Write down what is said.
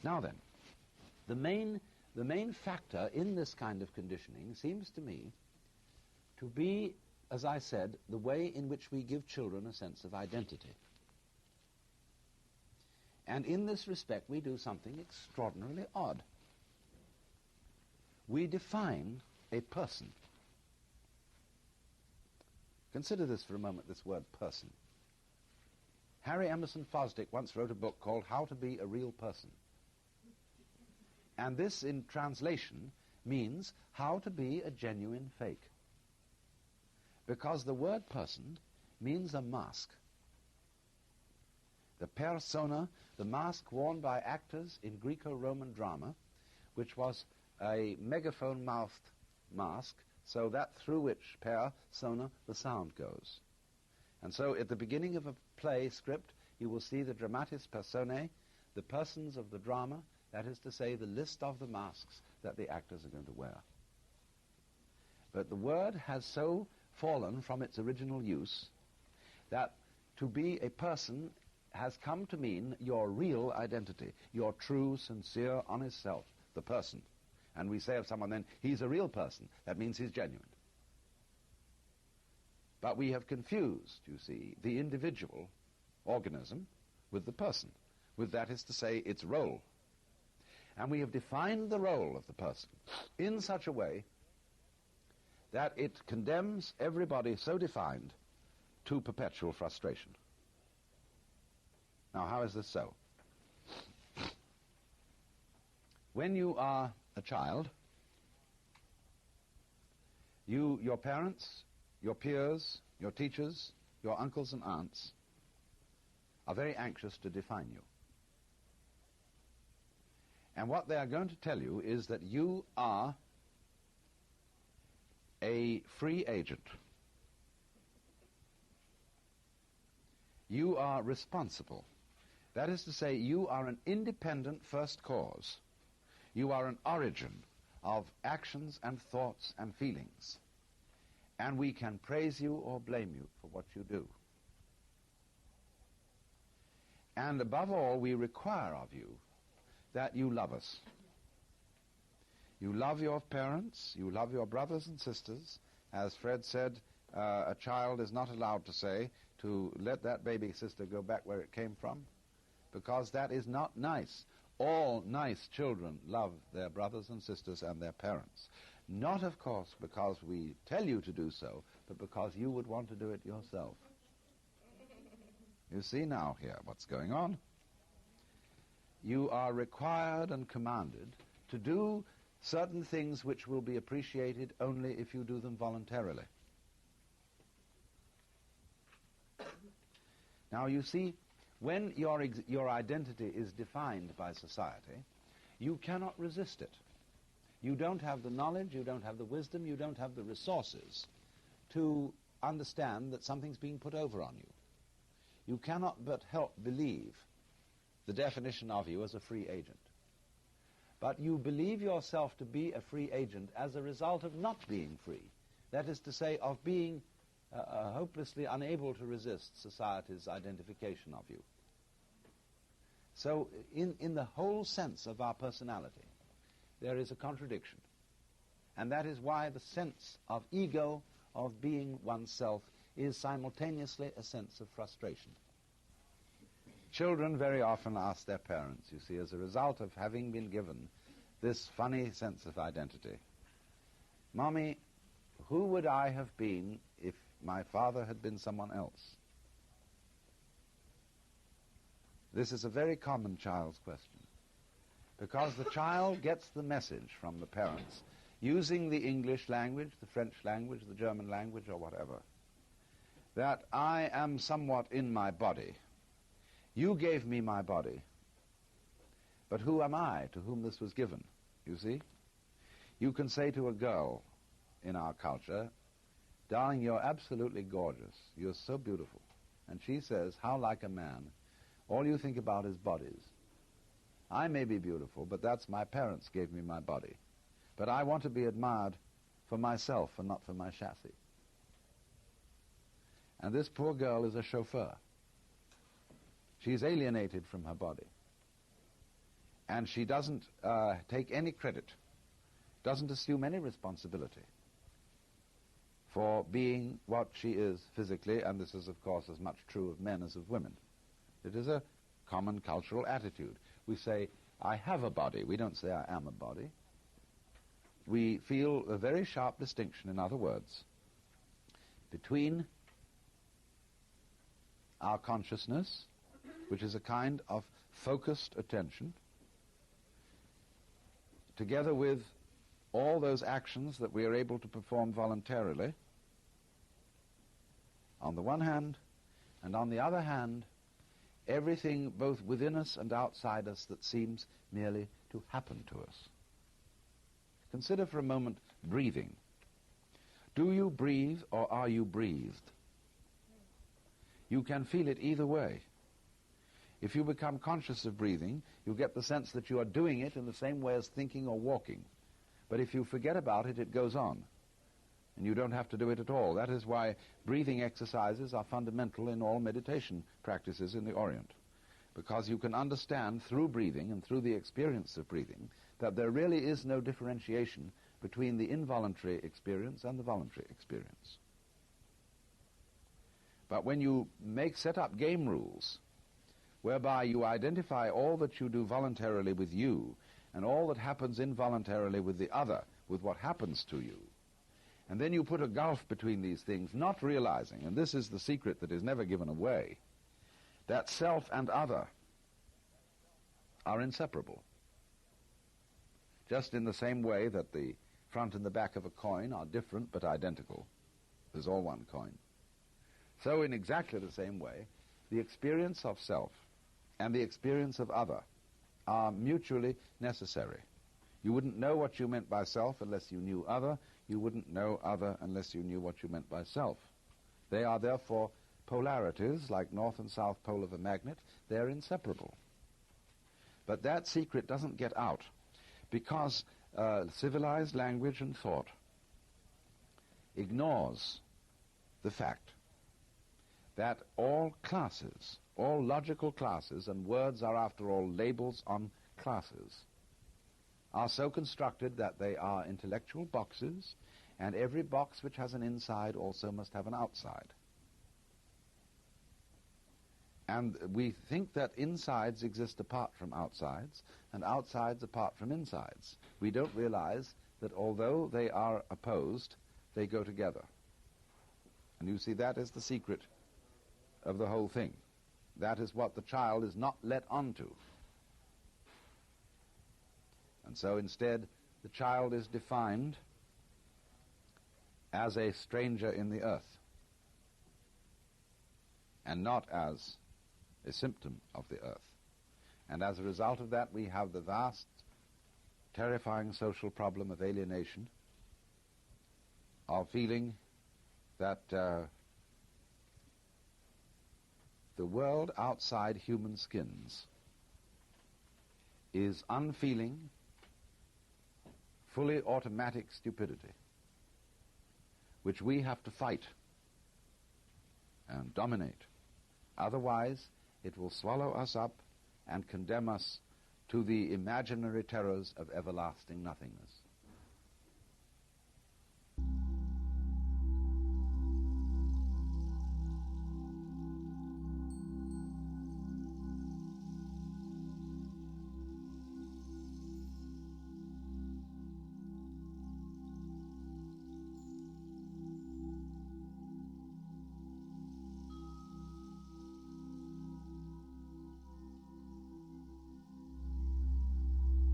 Now then, the main factor in this kind of conditioning seems to me to be, as I said, the way in which we give children a sense of identity. And in this respect, we do something extraordinarily odd. We define a person. Consider this for a moment, this word person. Harry Emerson Fosdick once wrote a book called How to Be a Real Person. And this, in translation, means how to be a genuine fake. Because the word person means a mask. The persona, the mask worn by actors in Greco-Roman drama, which was a megaphone-mouthed mask, so that through which persona, the sound goes. And so at the beginning of a play script, you will see the dramatis personae, the persons of the drama, that is to say, the list of the masks that the actors are going to wear. But the word has so fallen from its original use that to be a person has come to mean your real identity, your true, sincere, honest self, the person. And we say of someone then, he's a real person. That means he's genuine. But we have confused, you see, the individual organism with the person, with, that is to say, its role. And we have defined the role of the person in such a way that it condemns everybody so defined to perpetual frustration. Now, how is this so? When you are a child, your parents, your peers, your teachers, your uncles and aunts are very anxious to define you. And what they are going to tell you is that you are a free agent. You are responsible. That is to say, you are an independent first cause. You are an origin of actions and thoughts and feelings. And we can praise you or blame you for what you do. And above all, we require of you that you love us. You love your parents, you love your brothers and sisters. As Fred said, a child is not allowed to say to let that baby sister go back where it came from, because that is not nice. All nice children love their brothers and sisters and their parents. Not, of course, because we tell you to do so, but because you would want to do it yourself. You see now here what's going on. You are required and commanded to do certain things which will be appreciated only if you do them voluntarily. Now, you see, when your identity is defined by society, you cannot resist it. You don't have the knowledge, you don't have the wisdom, you don't have the resources to understand that something's being put over on you. You cannot but help believe the definition of you as a free agent. But you believe yourself to be a free agent as a result of not being free. That is to say, of being hopelessly unable to resist society's identification of you. So in the whole sense of our personality, there is a contradiction. And that is why the sense of ego, of being oneself, is simultaneously a sense of frustration. Children very often ask their parents, you see, as a result of having been given this funny sense of identity, "Mommy, who would I have been if my father had been someone else?" This is a very common child's question, because the child gets the message from the parents using the English language, the French language, the German language, or whatever, that I am somewhat in my body. You gave me my body, but who am I to whom this was given? You see? You can say to a girl in our culture, "Darling, you're absolutely gorgeous. You're so beautiful." And she says, "How like a man. All you think about is bodies. I may be beautiful, but that's my parents gave me my body. But I want to be admired for myself and not for my chassis." And this poor girl is a chauffeur. She's alienated from her body. And she doesn't take any credit, doesn't assume any responsibility for being what she is physically, and this is, of course, as much true of men as of women. It is a common cultural attitude. We say, I have a body. We don't say, I am a body. We feel a very sharp distinction, in other words, between our consciousness, which is a kind of focused attention, together with all those actions that we are able to perform voluntarily, on the one hand, and on the other hand, everything both within us and outside us that seems merely to happen to us. Consider for a moment breathing. Do you breathe or are you breathed? You can feel it either way. If you become conscious of breathing, you get the sense that you are doing it in the same way as thinking or walking. But if you forget about it, it goes on, and you don't have to do it at all. That is why breathing exercises are fundamental in all meditation practices in the Orient, because you can understand through breathing and through the experience of breathing that there really is no differentiation between the involuntary experience and the voluntary experience. But when you set up game rules whereby you identify all that you do voluntarily with you and all that happens involuntarily with the other, with what happens to you, and then you put a gulf between these things, not realizing, and this is the secret that is never given away, that self and other are inseparable. Just in the same way that the front and the back of a coin are different but identical. There's all one coin. So in exactly the same way, the experience of self and the experience of other are mutually necessary. You wouldn't know what you meant by self unless you knew other. You wouldn't know other unless you knew what you meant by self. They are therefore polarities, like north and south pole of a magnet. They're inseparable. But that secret doesn't get out because civilized language and thought ignores the fact that all classes, all logical classes, and words are after all labels on classes, are so constructed that they are intellectual boxes, and every box which has an inside also must have an outside. And we think that insides exist apart from outsides, and outsides apart from insides. We don't realize that although they are opposed, they go together. And you see, that is the secret of the whole thing. That is what the child is not let onto. And so instead, the child is defined as a stranger in the earth, and not as a symptom of the earth. And as a result of that, we have the vast, terrifying social problem of alienation, of feeling that the world outside human skins is unfeeling, fully automatic stupidity, which we have to fight and dominate. Otherwise, it will swallow us up and condemn us to the imaginary terrors of everlasting nothingness.